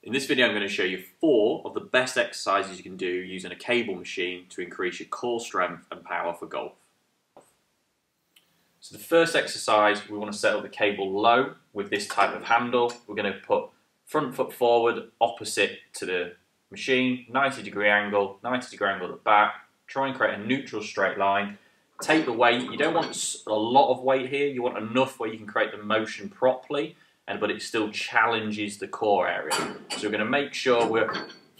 In this video I'm going to show you 4 of the best exercises you can do using a cable machine to increase your core strength and power for golf. So the first exercise, we want to set up the cable low with this type of handle. We're going to put front foot forward opposite to the machine, 90-degree angle, 90-degree angle at the back. Try and create a neutral straight line. Take the weight. You don't want a lot of weight here. You want enough where you can create the motion properly, but it still challenges the core area. So we're going to make sure we're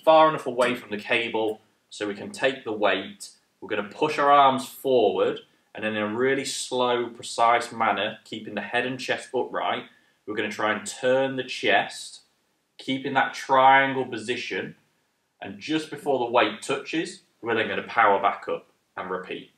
far enough away from the cable so we can take the weight. We're going to push our arms forward, and then in a really slow, precise manner, keeping the head and chest upright, we're going to try and turn the chest, keeping that triangle position, and just before the weight touches, we're then going to power back up and repeat.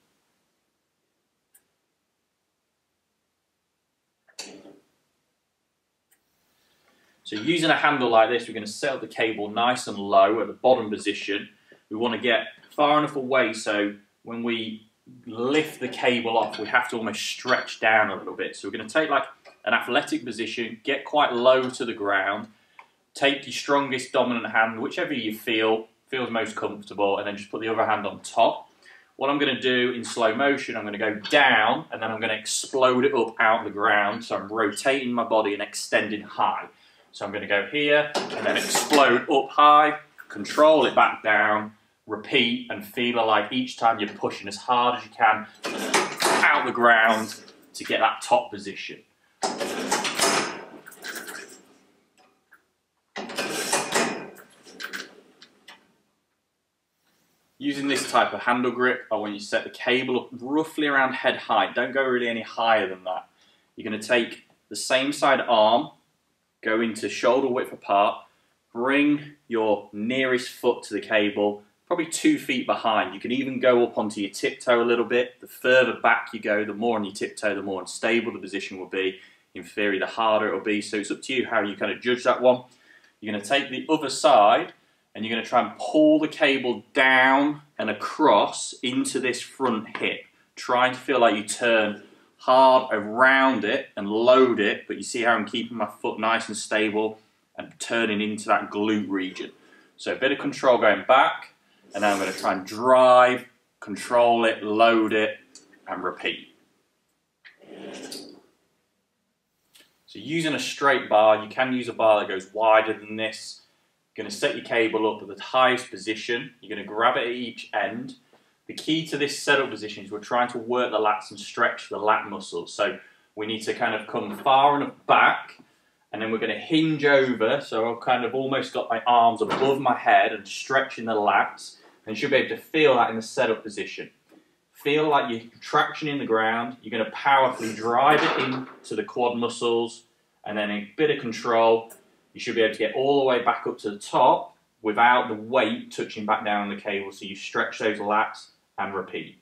So using a handle like this, we're going to set up the cable nice and low at the bottom position. We want to get far enough away so when we lift the cable off, we have to almost stretch down a little bit. So we're going to take like an athletic position, get quite low to the ground, take your strongest dominant hand, whichever you feels most comfortable, and then just put the other hand on top. What I'm going to do in slow motion, I'm going to go down and then I'm going to explode it up out of the ground. So I'm rotating my body and extending high. So I'm going to go here and then explode up high, control it back down, repeat, and feel like each time you're pushing as hard as you can out the ground to get that top position. Using this type of handle grip, I want you to set the cable up roughly around head height. Don't go really any higher than that. You're going to take the same side arm, go into shoulder width apart, bring your nearest foot to the cable, probably 2 feet behind. You can even go up onto your tiptoe a little bit. The further back you go, the more on your tiptoe, the more unstable the position will be. In theory, the harder it will be. So it's up to you how you kind of judge that one. You're going to take the other side and you're going to try and pull the cable down and across into this front hip, trying to feel like you turn hard around it and load it, but you see how I'm keeping my foot nice and stable and turning into that glute region. So a bit of control going back, and now I'm going to try and drive, control it, load it, and repeat. So using a straight bar, you can use a bar that goes wider than this. You're going to set your cable up at the highest position. You're going to grab it at each end. The key to this setup position is we're trying to work the lats and stretch the lat muscles. So we need to kind of come far enough back, and then we're going to hinge over. So I've kind of almost got my arms above my head and stretching the lats. And you should be able to feel that in the setup position. Feel like you're traction in the ground. You're going to powerfully drive it into the quad muscles, and then a bit of control. You should be able to get all the way back up to the top without the weight touching back down on the cable. So you stretch those lats and repeat.